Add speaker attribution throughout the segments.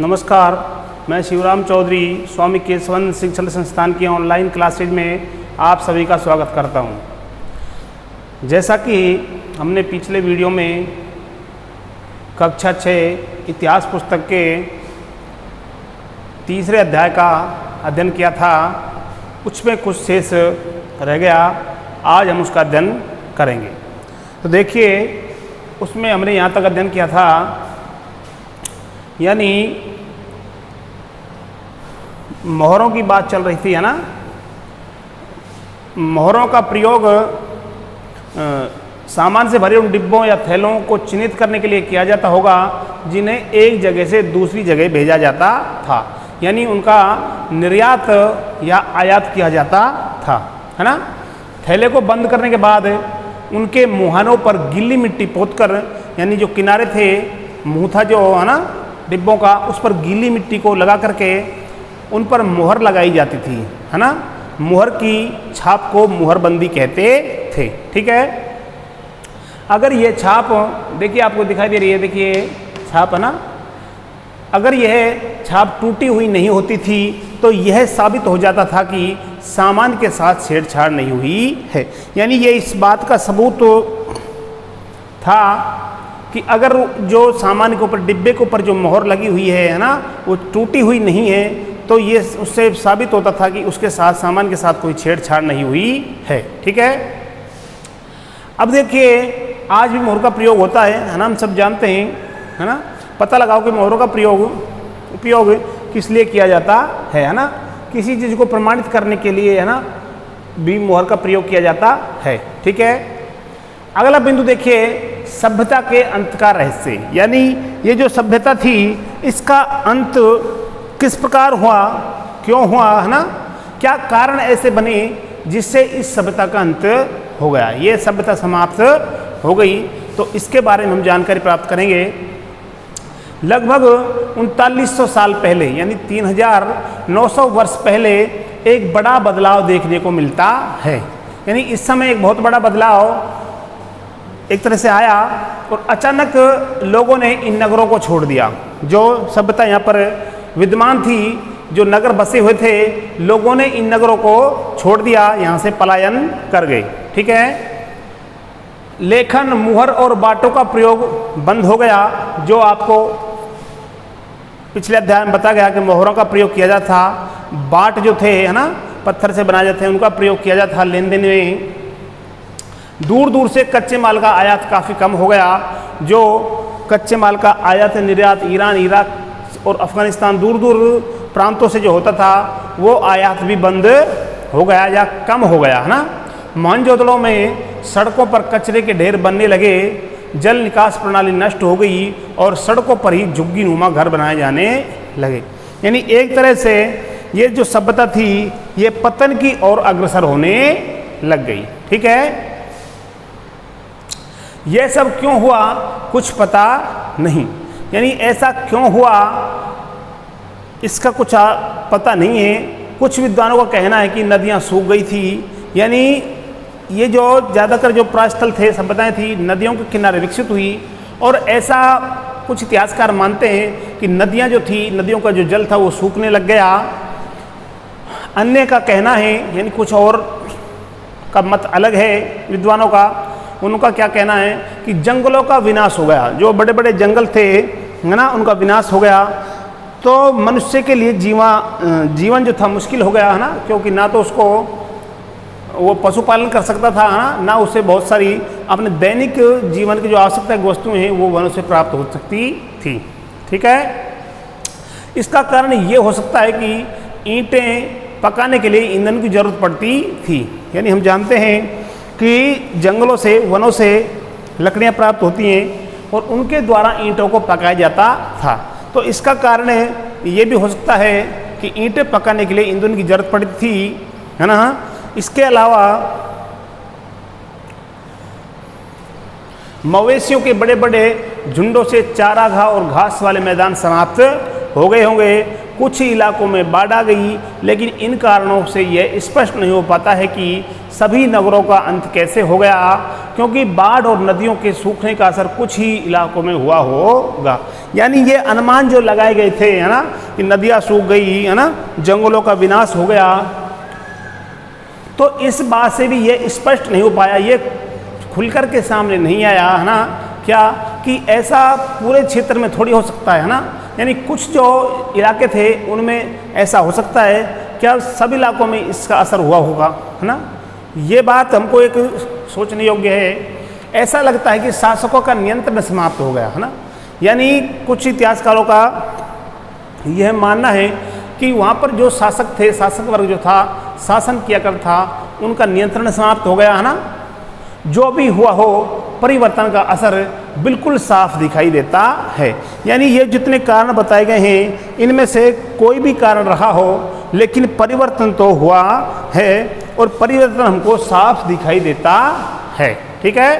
Speaker 1: नमस्कार, मैं शिवराम चौधरी स्वामी केशवन शिक्षण संस्थान की ऑनलाइन क्लासेज में आप सभी का स्वागत करता हूं। जैसा कि हमने पिछले वीडियो में कक्षा 6 इतिहास पुस्तक के तीसरे अध्याय का अध्ययन किया था, उसमें कुछ शेष रह गया। आज हम उसका अध्ययन करेंगे। तो देखिए, उसमें हमने यहाँ तक अध्ययन किया था, यानी मोहरों की बात चल रही थी, है ना। मोहरों का प्रयोग सामान से भरे उन डिब्बों या थैलों को चिन्हित करने के लिए किया जाता होगा जिन्हें एक जगह से दूसरी जगह भेजा जाता था, यानी उनका निर्यात या आयात किया जाता था, है ना। थैले को बंद करने के बाद उनके मुहानों पर गीली मिट्टी पोतकर, यानी जो किनारे थे, मुंह था जो, है ना, डिब्बों का, उस पर गीली मिट्टी को लगा करके उन पर मुहर लगाई जाती थी, है ना। मुहर की छाप को मुहरबंदी कहते थे। ठीक है। अगर ये छाप, देखिए आपको दिखाई दे रही है, देखिए छाप, है ना। अगर यह छाप टूटी हुई नहीं होती थी तो यह साबित हो जाता था कि सामान के साथ छेड़छाड़ नहीं हुई है। यानी ये इस बात का सबूत था कि अगर जो सामान के ऊपर, डिब्बे के ऊपर जो मोहर लगी हुई है ना, वो टूटी हुई नहीं है, तो ये उससे साबित होता था कि उसके साथ, सामान के साथ कोई छेड़छाड़ नहीं हुई है। ठीक है। अब देखिए, आज भी मोहर का प्रयोग होता है ना, हम सब जानते हैं, है ना। पता लगाओ कि मोहरों का उपयोग किस लिए किया जाता है ना। किसी चीज़ को प्रमाणित करने के लिए, है ना, भी मोहर का प्रयोग किया जाता है। ठीक है। अगला बिंदु देखिए, सभ्यता के अंत का रहस्य, यानी ये जो सभ्यता थी, इसका अंत किस प्रकार हुआ, क्यों हुआ, है ना। क्या कारण ऐसे बने जिससे इस सभ्यता का अंत हो गया, ये सभ्यता समाप्त हो गई। तो इसके बारे में हम जानकारी प्राप्त करेंगे। लगभग 3900 साल पहले, यानी 3900 वर्ष पहले एक बड़ा बदलाव देखने को मिलता है। यानी इस समय एक बहुत बड़ा बदलाव एक तरह से आया और अचानक लोगों ने इन नगरों को छोड़ दिया। जो सभ्यता यहाँ पर विद्यमान थी, जो नगर बसे हुए थे, लोगों ने इन नगरों को छोड़ दिया, यहाँ से पलायन कर गए। ठीक है। लेखन, मुहर और बाटों का प्रयोग बंद हो गया। जो आपको पिछले अध्याय में बताया गया कि मोहरों का प्रयोग किया जाता था, बाट जो थे, है ना, पत्थर से बनाए जाते हैं, उनका प्रयोग किया जाता था लेन देन में। दूर दूर से कच्चे माल का आयात काफ़ी कम हो गया। जो कच्चे माल का आयात निर्यात ईरान, इराक और अफगानिस्तान, दूर दूर प्रांतों से जो होता था, वो आयात भी बंद हो गया या कम हो गया, है ना। मोहनजोदड़ो में सड़कों पर कचरे के ढेर बनने लगे, जल निकास प्रणाली नष्ट हो गई और सड़कों पर ही झुग्गी नुमा घर बनाए जाने लगे। यानी एक तरह से ये जो सभ्यता थी, ये पतन की ओर अग्रसर होने लग गई। ठीक है। यह सब क्यों हुआ, कुछ पता नहीं। यानी ऐसा क्यों हुआ, इसका कुछ पता नहीं है। कुछ विद्वानों का कहना है कि नदियाँ सूख गई थी। यानी ये जो ज़्यादातर जो प्रायस्थल थे, सभ्यताएं थी, नदियों के किनारे विकसित हुई। और ऐसा कुछ इतिहासकार मानते हैं कि नदियाँ जो थी, नदियों का जो जल था वो सूखने लग गया। अन्य का कहना है, यानी कुछ और का मत अलग है विद्वानों का। उनका क्या कहना है कि जंगलों का विनाश हो गया। जो बड़े बड़े जंगल थे, है ना, उनका विनाश हो गया। तो मनुष्य के लिए जीवन जो था मुश्किल हो गया, है ना, क्योंकि ना तो उसको वो पशुपालन कर सकता था, है ना उसे बहुत सारी अपने दैनिक जीवन की जो आवश्यकता की वस्तुएं हैं वो वनों से प्राप्त हो सकती थी। ठीक है। इसका कारण ये हो सकता है कि ईंटें पकाने के लिए ईंधन की जरूरत पड़ती थी। यानी हम जानते हैं कि जंगलों से, वनों से लकड़ियाँ प्राप्त होती हैं और उनके द्वारा ईंटों को पकाया जाता था। तो इसका कारण ये भी हो सकता है कि ईंटें पकाने के लिए ईंधन की जरूरत पड़ती थी, है ना। इसके अलावा मवेशियों के बड़े बड़े झुंडों से चारागाह और घास वाले मैदान समाप्त हो गए होंगे। कुछ इलाकों में बाढ़ आ गई, लेकिन इन कारणों से यह स्पष्ट नहीं हो पाता है कि सभी नगरों का अंत कैसे हो गया, क्योंकि बाढ़ और नदियों के सूखने का असर कुछ ही इलाकों में हुआ होगा। यानी ये अनुमान जो लगाए गए थे, है ना, कि नदियाँ सूख गई, है ना, जंगलों का विनाश हो गया, तो इस बात से भी ये स्पष्ट नहीं हो पाया, ये खुलकर के सामने नहीं आया, है ना, क्या कि ऐसा पूरे क्षेत्र में थोड़ी हो सकता है ना। यानी कुछ जो इलाके थे उनमें ऐसा हो सकता है, क्या सब इलाकों में इसका असर हुआ होगा, है ना। ये बात हमको एक सोचने योग्य है। ऐसा लगता है कि शासकों का नियंत्रण समाप्त हो गया, है ना। यानी कुछ इतिहासकारों का यह मानना है कि वहाँ पर जो शासक थे, शासक वर्ग जो था, शासन किया करता था, उनका नियंत्रण समाप्त हो गया, है ना। जो भी हुआ हो, परिवर्तन का असर बिल्कुल साफ दिखाई देता है। यानी ये जितने कारण बताए गए हैं, इनमें से कोई भी कारण रहा हो, लेकिन परिवर्तन तो हुआ है और परिवर्तन हमको साफ दिखाई देता है। ठीक है,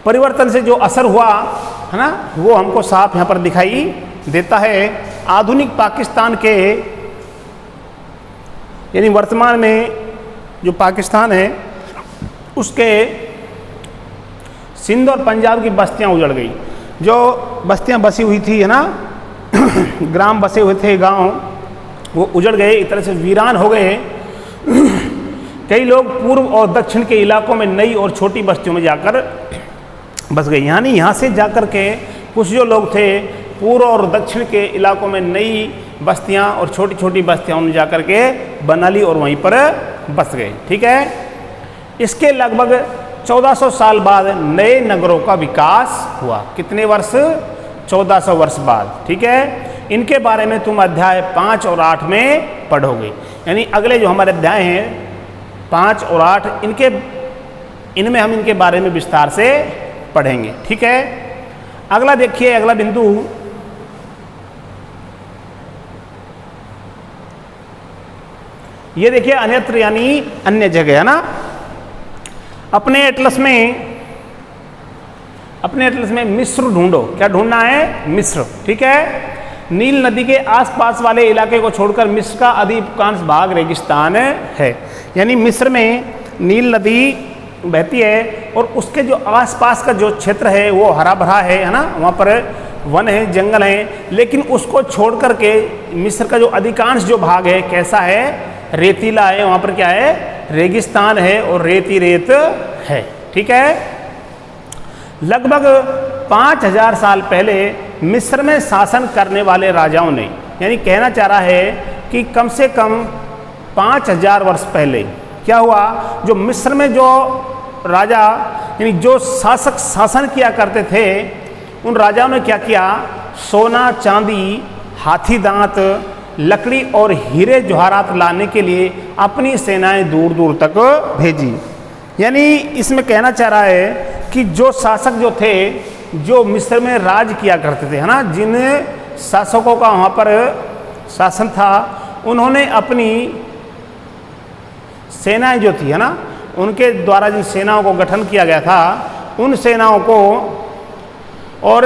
Speaker 1: परिवर्तन से जो असर हुआ, है ना, वो हमको साफ यहाँ पर दिखाई देता है। आधुनिक पाकिस्तान के, यानी वर्तमान में जो पाकिस्तान है, उसके सिंध और पंजाब की बस्तियां उजड़ गई। जो बस्तियां बसी हुई थी, है ना, ग्राम बसे हुए थे, गांव, वो उजड़ गए, एक तरह से वीरान हो गए। कई लोग पूर्व और दक्षिण के इलाकों में नई और छोटी बस्तियों में जाकर बस गए। यानी यहाँ से जाकर के कुछ जो लोग थे, पूर्व और दक्षिण के इलाकों में नई बस्तियाँ और छोटी छोटी बस्तियाँ उन्हें जाकर के बना ली और वहीं पर बस गए। ठीक है, इसके लगभग 1400 साल बाद नए नगरों का विकास हुआ। कितने वर्ष? 1400 वर्ष बाद। ठीक है, इनके बारे में तुम अध्याय 5 और 8 में पढ़ोगे। यानी अगले जो हमारे अध्याय हैं 5 और 8, इनमें हम इनके बारे में विस्तार से पढ़ेंगे। ठीक है, अगला देखिए, अगला बिंदु, ये देखिए अन्यत्र, यानी अन्य जगह, है ना। अपने एटलस में मिस्र ढूंढो। क्या ढूंढना है? मिस्र। ठीक है, नील नदी के आसपास वाले इलाके को छोड़कर मिस्र का अधिकांश भाग रेगिस्तान है। यानी मिस्र में नील नदी बहती है और उसके जो आसपास का जो क्षेत्र है वो हरा भरा है ना, वहाँ पर वन है, जंगल है, लेकिन उसको छोड़ करके मिस्र का जो अधिकांश जो भाग है कैसा है? रेतीला है। वहाँ पर क्या है? रेगिस्तान है और रेती रेत है। ठीक है, लगभग 5000 साल पहले मिस्र में शासन करने वाले राजाओं ने, यानी कहना चाह रहा है कि कम से कम 5000 वर्ष पहले क्या हुआ, जो मिस्र में जो राजा, यानी जो शासक शासन किया करते थे, उन राजाओं ने क्या किया? सोना, चांदी, हाथी दांत, लकड़ी और हीरे जवाहरात लाने के लिए अपनी सेनाएं दूर दूर तक भेजी। यानी इसमें कहना चाह रहा है कि जो शासक जो थे, जो मिस्र में राज किया करते थे, है ना, जिन शासकों का वहाँ पर शासन था, उन्होंने अपनी सेनाएं जो थी, है ना, उनके द्वारा जिन सेनाओं को गठन किया गया था, उन सेनाओं को और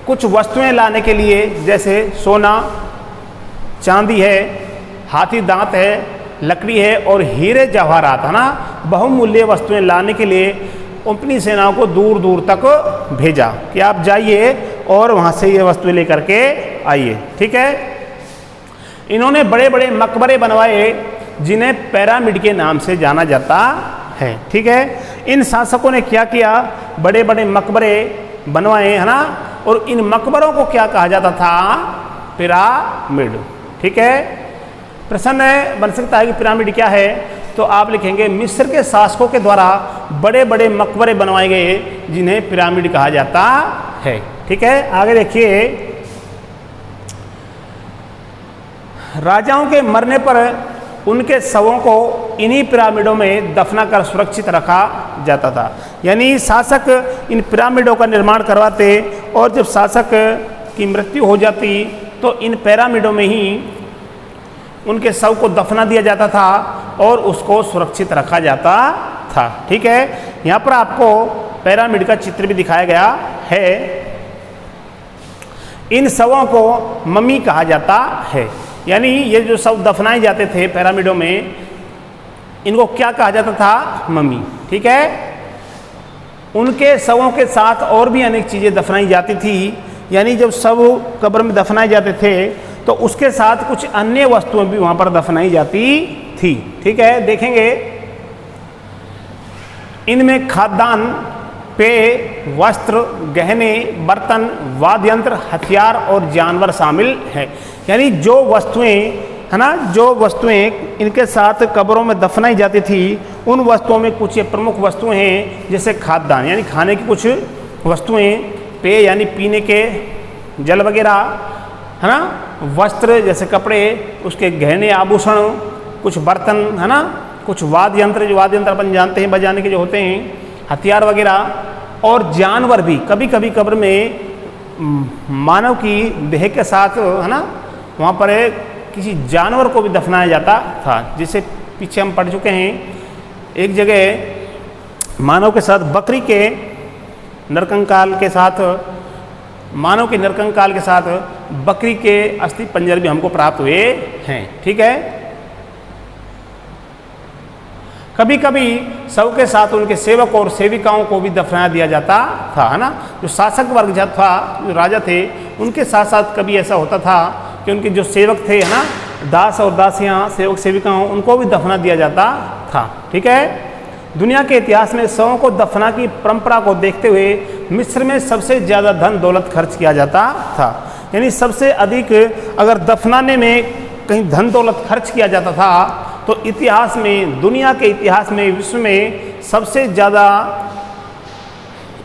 Speaker 1: कुछ वस्तुएं लाने के लिए, जैसे सोना, चांदी है, हाथी दांत है, लकड़ी है और हीरे जवाहरात, है ना, बहुमूल्य वस्तुएं लाने के लिए अपनी सेनाओं को दूर दूर तक भेजा कि आप जाइए और वहाँ से ये वस्तुएं लेकर के आइए। ठीक है, इन्होंने बड़े बड़े मकबरे बनवाए जिन्हें पिरामिड के नाम से जाना जाता है। ठीक है, इन शासकों ने क्या किया? बड़े बड़े मकबरे बनवाए, है ना, और इन मकबरों को क्या कहा जाता था? पिरामिड। ठीक है, प्रश्न बन सकता है कि पिरामिड क्या है, तो आप लिखेंगे मिस्र के शासकों के द्वारा बड़े बड़े मकबरे बनवाए गए जिन्हें पिरामिड कहा जाता है। ठीक है, आगे देखिए, राजाओं के मरने पर उनके शवों को इन्हीं पिरामिडों में दफना कर सुरक्षित रखा जाता था। यानी शासक इन पिरामिडों का निर्माण करवाते और जब शासक की मृत्यु हो जाती तो इन पिरामिडों में ही उनके शव को दफना दिया जाता था और उसको सुरक्षित रखा जाता था। ठीक है, यहाँ पर आपको पिरामिड का चित्र भी दिखाया गया है। इन शवों को मम्मी कहा जाता है। यानी ये जो शव दफनाए जाते थे पिरामिडों में, इनको क्या कहा जाता था? मम्मी। ठीक है। उनके शवों के साथ और भी अनेक चीज़ें दफनाई जाती थी। यानी जब शव कब्र में दफनाए जाते थे तो उसके साथ कुछ अन्य वस्तुएं भी वहाँ पर दफनाई जाती थी। ठीक है, देखेंगे इनमें खाद्यान्न, पेय, वस्त्र, गहने, बर्तन, वाद्य यंत्र, हथियार और जानवर शामिल है। यानी जो वस्तुएं है ना, जो वस्तुएं इनके साथ कब्रों में दफनाई जाती थी, उन वस्तुओं में कुछ ये प्रमुख वस्तुएं हैं, जैसे खाद्यान्न यानी खाने की कुछ वस्तुएं, पेय यानी पीने के जल वगैरह, है ना, वस्त्र जैसे कपड़े, उसके गहने आभूषण, कुछ बर्तन, है ना, कुछ वाद्य यंत्र, जो वाद्य यंत्र अपन जानते हैं बजाने के जो होते हैं, हथियार वगैरह, और जानवर भी। कभी कभी कब्र में मानव की देह के साथ, है ना, वहाँ पर किसी जानवर को भी दफनाया जाता था, जिसे पीछे हम पढ़ चुके हैं। एक जगह मानव के साथ बकरी के नरकंकाल के साथ, मानव के नरकंकाल के साथ बकरी के अस्थि पंजर भी हमको प्राप्त हुए हैं। ठीक है। कभी कभी शव के साथ उनके सेवक और सेविकाओं को भी दफना दिया जाता था, है ना। जो शासक वर्ग जब था, जो राजा थे, उनके साथ साथ कभी ऐसा होता था कि उनके जो सेवक थे, है ना, दास और दासियाँ, सेवक सेविकाओं, उनको भी दफना दिया जाता था। ठीक है। दुनिया के इतिहास में शवों को दफना की परंपरा को देखते हुए मिस्र में सबसे ज़्यादा धन दौलत खर्च किया जाता था। यानी सबसे अधिक अगर दफनाने में कहीं धन दौलत खर्च किया जाता था तो इतिहास में, दुनिया के इतिहास में, विश्व में सबसे ज़्यादा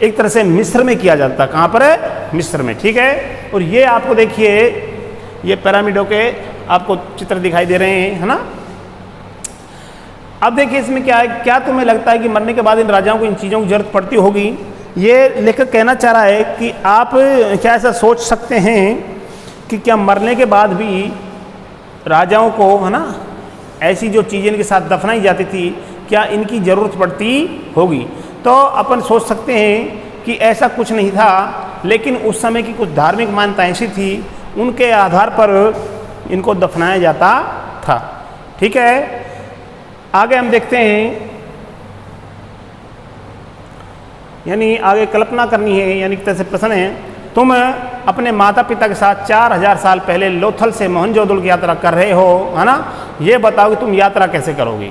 Speaker 1: एक तरह से मिस्र में किया जाता है। कहाँ पर है? मिस्र में। ठीक है। और ये आपको देखिए, ये पिरामिडों के आपको चित्र दिखाई दे रहे हैं, है ना। अब देखिए इसमें क्या है, क्या तुम्हें लगता है कि मरने के बाद इन राजाओं को इन चीज़ों की जरूरत पड़ती होगी? ये लेखक कहना चाह रहा है कि आप क्या ऐसा सोच सकते हैं कि क्या मरने के बाद भी राजाओं को, है ना, ऐसी जो चीज़ें इनके साथ दफनाई जाती थी, क्या इनकी ज़रूरत पड़ती होगी? तो अपन सोच सकते हैं कि ऐसा कुछ नहीं था, लेकिन उस समय की कुछ धार्मिक मान्यताएं ऐसी थी, उनके आधार पर इनको दफनाया जाता था। ठीक है। आगे हम देखते हैं, यानी आगे कल्पना करनी है, यानी एक तरह से प्रश्न है, तुम अपने माता पिता के साथ 4000 साल पहले लोथल से मोहनजोदड़ो की यात्रा कर रहे हो, है ना। ये बताओ कि तुम यात्रा कैसे करोगे।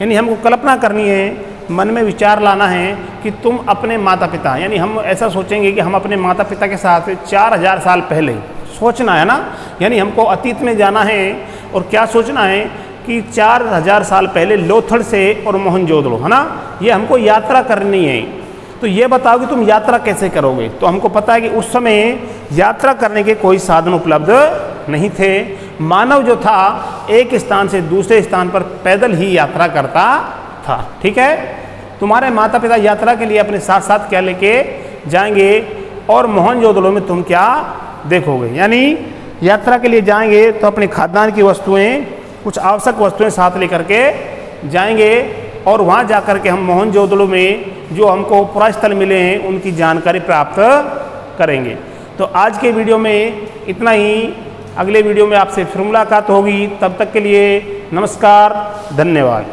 Speaker 1: यानी हमको कल्पना करनी है, मन में विचार लाना है कि तुम अपने माता पिता, यानी हम ऐसा सोचेंगे कि हम अपने माता पिता के साथ 4000 साल पहले, सोचना है ना, यानी हमको अतीत में जाना है और क्या सोचना है कि 4000 साल पहले लोथल से और मोहनजोदड़ो, है ना, ये हमको यात्रा करनी है। तो ये बताओ कि तुम यात्रा कैसे करोगे। तो हमको पता है कि उस समय यात्रा करने के कोई साधन उपलब्ध नहीं थे। मानव जो था एक स्थान से दूसरे स्थान पर पैदल ही यात्रा करता था। ठीक है। तुम्हारे माता पिता यात्रा के लिए अपने साथ साथ क्या लेके जाएंगे और मोहनजोदड़ो में तुम क्या देखोगे। यानी यात्रा के लिए जाएंगे तो अपने खाद्यान्न की वस्तुएं, कुछ आवश्यक वस्तुएं साथ लेकर के जाएंगे और वहाँ जाकर के हम मोहनजोदड़ो में जो हमको पुरास्थल मिले हैं उनकी जानकारी प्राप्त करेंगे। तो आज के वीडियो में इतना ही। अगले वीडियो में आपसे फिर मुलाकात होगी। तब तक के लिए नमस्कार, धन्यवाद।